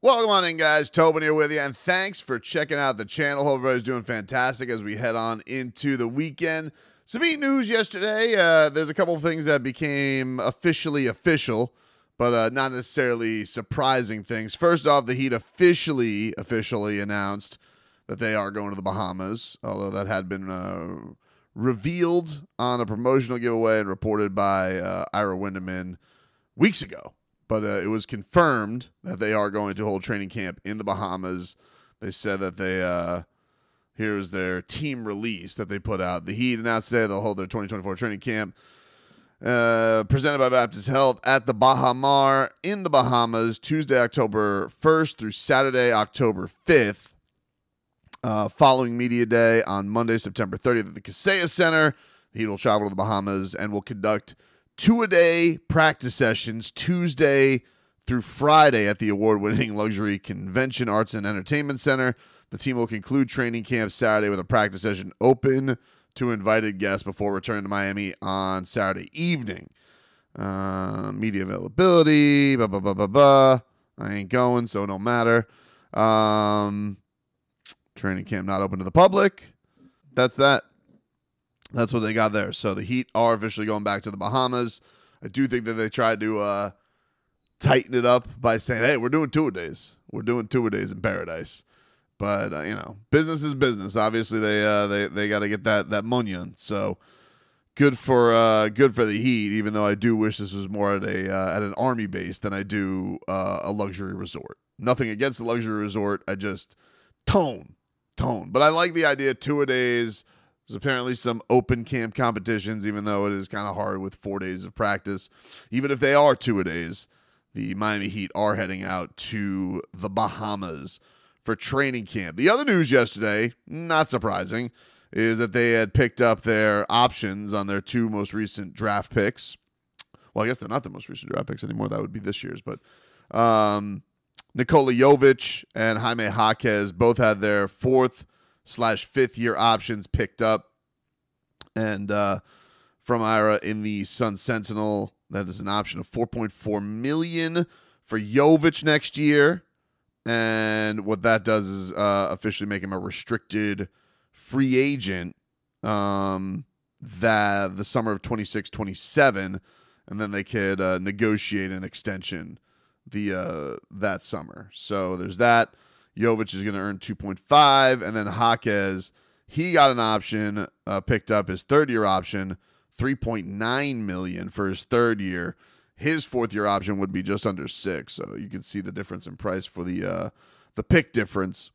Welcome on in, guys. Tobin here with you, and thanks for checking out the channel. Hope everybody's doing fantastic as we head on into the weekend. Some neat news yesterday. There's a couple of things that became officially official, but not necessarily surprising things. First off, the Heat officially announced that they are going to the Bahamas, although that had been revealed on a promotional giveaway and reported by Ira Winderman weeks ago. But it was confirmed that they are going to hold training camp in the Bahamas. They said that here's their team release that they put out. The Heat announced today they'll hold their 2024 training camp presented by Baptist Health at the Baha Mar in the Bahamas, Tuesday, October 1st through Saturday, October 5th. Following Media Day on Monday, September 30th at the Kaseya Center. The Heat will travel to the Bahamas and will conduct two-a-day practice sessions Tuesday through Friday at the award-winning Luxury Convention Arts and Entertainment Center. The team will conclude training camp Saturday with a practice session open to invited guests before returning to Miami on Saturday evening. Media availability, I ain't going, so it don't matter. Training camp not open to the public. That's that. That's what they got there. So the Heat are officially going back to the Bahamas. I do think that they tried to tighten it up by saying, hey, we're doing two-a-days. We're doing two-a-days in paradise. But, business is business. Obviously, they got to get that money. So good for the Heat, even though I do wish this was more at an Army base than I do a luxury resort. Nothing against the luxury resort. I just tone. But I like the idea of two-a-days. There's apparently some open camp competitions, even though it is kind of hard with 4 days of practice. Even if they are two-a-days, the Miami Heat are heading out to the Bahamas for training camp. The other news yesterday, not surprising, is that they had picked up their options on their two most recent draft picks. Well, I guess they're not the most recent draft picks anymore. That would be this year's. But Nikola Jović and Jaime Jaquez both had their 4th/5th year options picked up. And from Ira in the Sun Sentinel, that is an option of $4.4 million for Jović next year. And what that does is officially make him a restricted free agent that the summer of 26-27, and then they could negotiate an extension that summer. So there's that. Jović is going to earn 2.5, and then Jaquez, he got an option picked up, his third-year option, $3.9 million for his third year. His fourth-year option would be just under 6, so you can see the difference in price for the pick difference.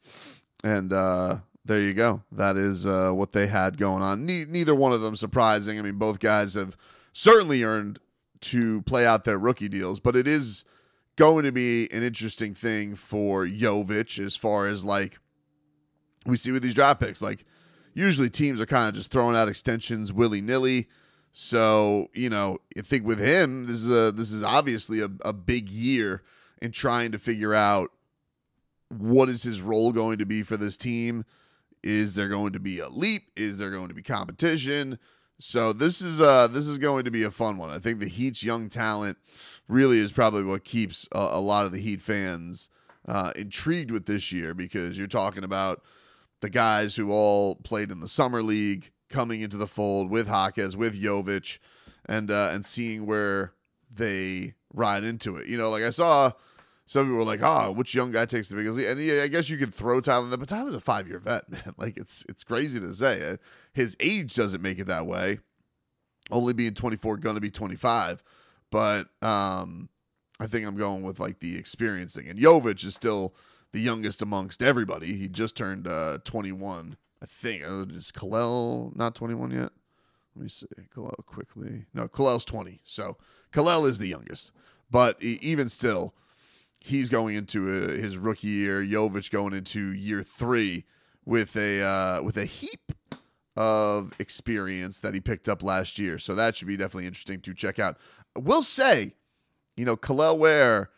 And there you go. That is what they had going on. Neither one of them surprising. I mean, both guys have certainly earned to play out their rookie deals, but it is going to be an interesting thing for Jović as far as, like, we see with these draft picks. Like, usually teams are kind of just throwing out extensions willy-nilly. So, I think with him, this is obviously a big year in trying to figure out what is his role going to be for this team. Is there going to be a leap? Is there going to be competition? So this is going to be a fun one. I think the Heat's young talent really is probably what keeps a lot of the Heat fans intrigued with this year, because you're talking about the guys who all played in the summer league coming into the fold with Jaquez, with Jović, and seeing where they ride into it. Like I saw some people were like, which young guy takes the biggest lead? And I guess you could throw Tyler in there, but Tyler's a 5-year vet, man. Like, it's crazy to say. His age doesn't make it that way. Only being 24, going to be 25. But I think I'm going with, like, the experience thing. And Jović is still the youngest amongst everybody. He just turned 21, I think. Is Kalel not 21 yet? Let me see. Kalel quickly. No, Kalel's 20. So Kalel is the youngest. But even still, he's going into his rookie year. Jović going into year 3 with a heap of experience that he picked up last year. So that should be definitely interesting to check out. I will say, Kalel Ware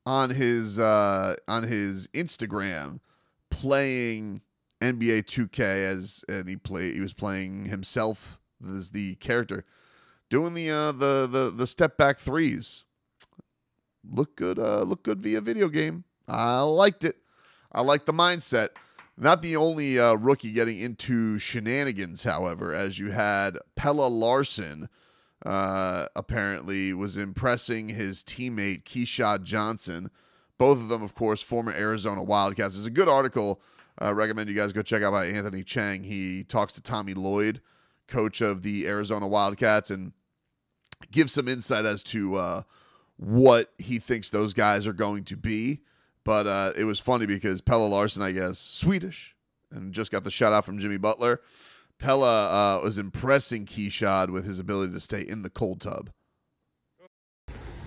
on his Instagram playing NBA 2K and he was playing himself as the character, doing the step back threes. Look good via video game. I liked it. I liked the mindset. Not the only rookie getting into shenanigans, however, as you had Pelle Larsson apparently was impressing his teammate Keyshawn Johnson. Both of them, of course, former Arizona Wildcats. There's a good article I recommend you guys go check out by Anthony Chang. He talks to Tommy Lloyd, coach of the Arizona Wildcats, and gives some insight as to what he thinks those guys are going to be. But it was funny because Pelle Larsson, I guess, Swedish, and just got the shout out from Jimmy Butler. Pelle was impressing Keyshawn with his ability to stay in the cold tub.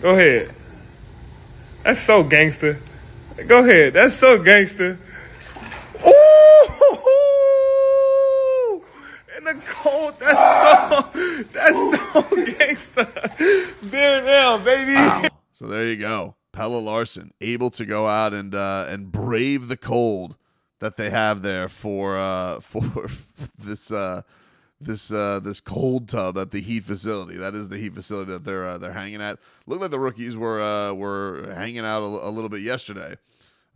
Go ahead. That's so gangster. Go ahead. That's so gangster. Ooh! In the cold. That's so gangster. There now, baby. Wow. So there you go. Pelle Larsson able to go out and brave the cold that they have there for this cold tub at the Heat facility. That is the Heat facility that they're hanging at. Looked like the rookies were hanging out a little bit yesterday.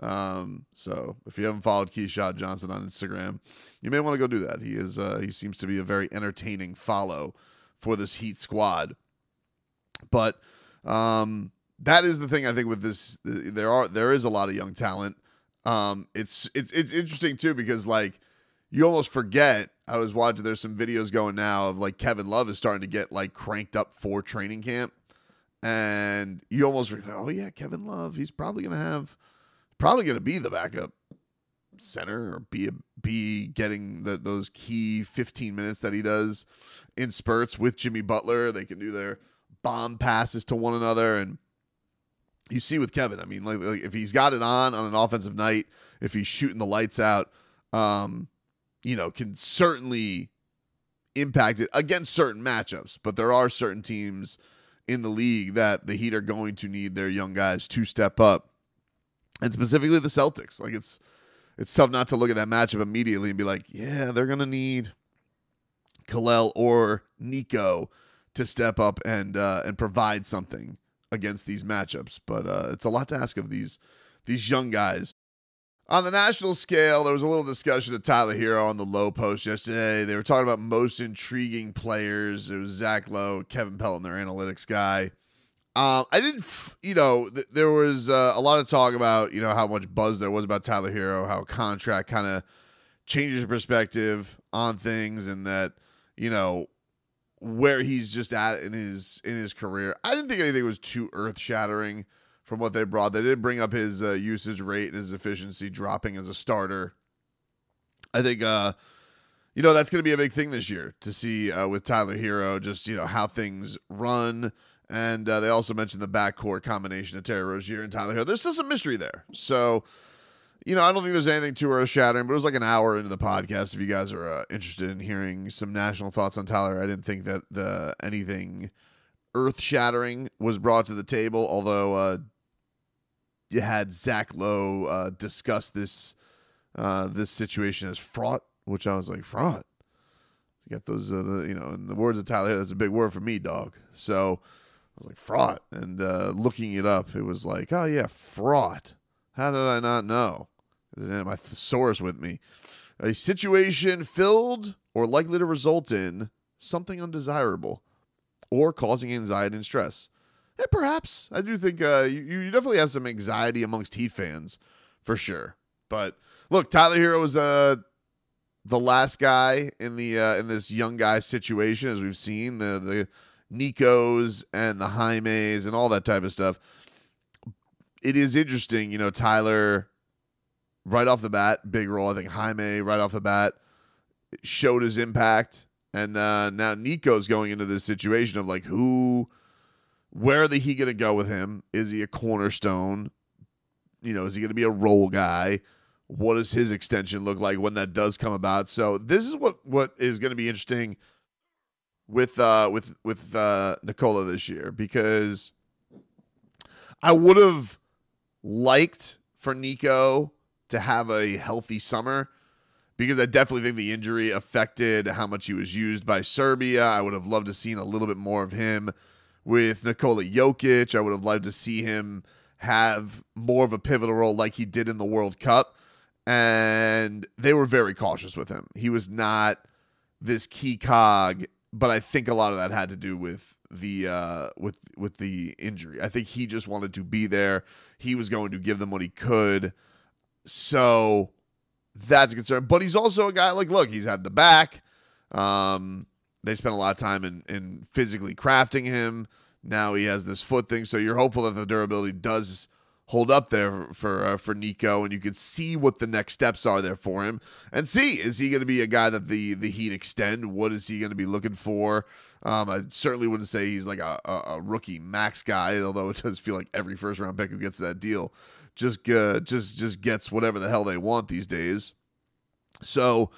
So if you haven't followed Keyshawn Johnson on Instagram, you may want to go do that. He seems to be a very entertaining follow for this Heat squad. But that is the thing I think with this. There is a lot of young talent. It's interesting too because like you almost forget. I was watching. There's some videos going now of like Kevin Love is starting to get like cranked up for training camp, and you almost forget, oh yeah, Kevin Love. He's probably gonna be the backup center or be getting those key 15 minutes that he does in spurts with Jimmy Butler. They can do their bomb passes to one another, and you see with Kevin, I mean, like if he's got it on an offensive night, if he's shooting the lights out, can certainly impact it against certain matchups. But there are certain teams in the league that the Heat are going to need their young guys to step up, and specifically the Celtics. Like it's tough not to look at that matchup immediately and be like, yeah, they're gonna need Khalil or Nico to step up and provide something against these matchups. But it's a lot to ask of these young guys. On the national scale, there was a little discussion of Tyler Hero on the Low Post yesterday. They were talking about most intriguing players. It was Zach Lowe, Kevin Pelton, their analytics guy. There was a lot of talk about, how much buzz there was about Tyler Hero, how contract kind of changes your perspective on things, and that, where he's just at in his career. I didn't think anything was too earth-shattering from what they brought. They did bring up his usage rate and his efficiency dropping as a starter. I think, that's going to be a big thing this year to see with Tyler Hero, just, how things run. And they also mentioned the backcourt combination of Terry Rozier and Tyler Hero. There's still some mystery there. So, I don't think there's anything too earth-shattering, but it was like an hour into the podcast. If you guys are interested in hearing some national thoughts on Tyler, I didn't think that anything earth-shattering was brought to the table, although you had Zach Lowe discuss this situation as fraught, which I was like, fraught? You got those, in the words of Tyler, that's a big word for me, dog. So I was like, fraught. And looking it up, it was like, oh, yeah, fraught. How did I not know? I didn't have my thesaurus with me. A situation filled or likely to result in something undesirable or causing anxiety and stress. Yeah, perhaps. I do think you definitely have some anxiety amongst Heat fans for sure. But look, Tyler Hero was the last guy in this young guy situation, as we've seen the Nikos and the Jaimes and all that type of stuff. It is interesting, Tyler right off the bat, big role. I think Jaime right off the bat showed his impact, and now Nico's going into this situation of like where are the Heat going to go with him? Is he a cornerstone? Is he going to be a role guy? What does his extension look like when that does come about? So this is what is going to be interesting with Nikola this year, because I would have liked for Nico to have a healthy summer, because I definitely think the injury affected how much he was used by Serbia. I would have loved to seen a little bit more of him with Nikola Jokic. I would have loved to see him have more of a pivotal role like he did in the World Cup. And they were very cautious with him. He was not this key cog, but I think a lot of that had to do with the with the injury. I think he just wanted to be there. He was going to give them what he could. So that's a concern. But he's also a guy like, look, he's had the back. They spent a lot of time in physically crafting him. Now he has this foot thing. So you're hopeful that the durability does hold up there for Nico, and you can see what the next steps are there for him. And see, is he going to be a guy that the Heat extend? What is he going to be looking for? I certainly wouldn't say he's like a rookie max guy, although it does feel like every first-round pick who gets that deal just gets whatever the hell they want these days. So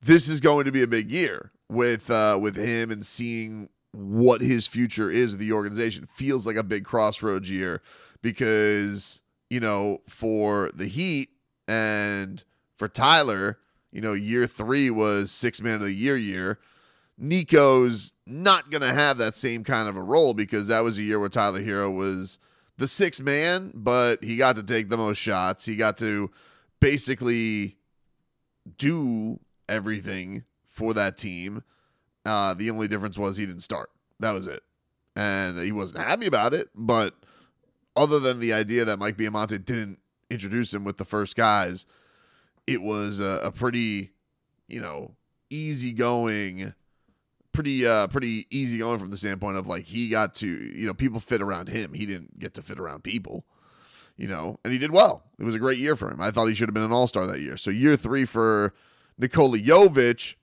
this is going to be a big year with him, and seeing what his future is with the organization. Feels like a big crossroads year because, for the Heat and for Tyler, year 3 was 6 man of the year. Nico's not going to have that same kind of a role because that was a year where Tyler Hero was the 6th man, but he got to take the most shots. He got to basically do everything for that team. The only difference was he didn't start. That was it. And he wasn't happy about it, but other than the idea that Mike Biamonte didn't introduce him with the first guys, it was a pretty, easygoing, pretty easygoing from the standpoint of like he got to, people fit around him. He didn't get to fit around people, and he did well. It was a great year for him. I thought he should have been an all-star that year. So year 3 for Nikola Jović,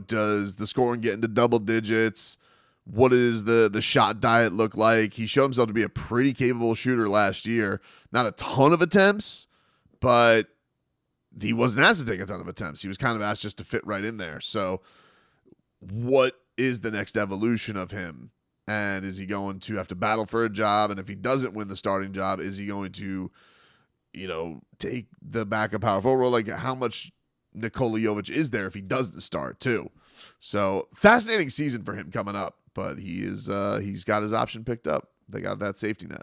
does the scoring get into double digits? What does the shot diet look like? He showed himself to be a pretty capable shooter last year. Not a ton of attempts, but he wasn't asked to take a ton of attempts. He was kind of asked just to fit right in there. So what is the next evolution of him? And is he going to have to battle for a job? And if he doesn't win the starting job, is he going to, take the backup power forward role? Like, how much Nikola Jović is there if he doesn't start too? So fascinating season for him coming up, but he's got his option picked up. They got that safety net.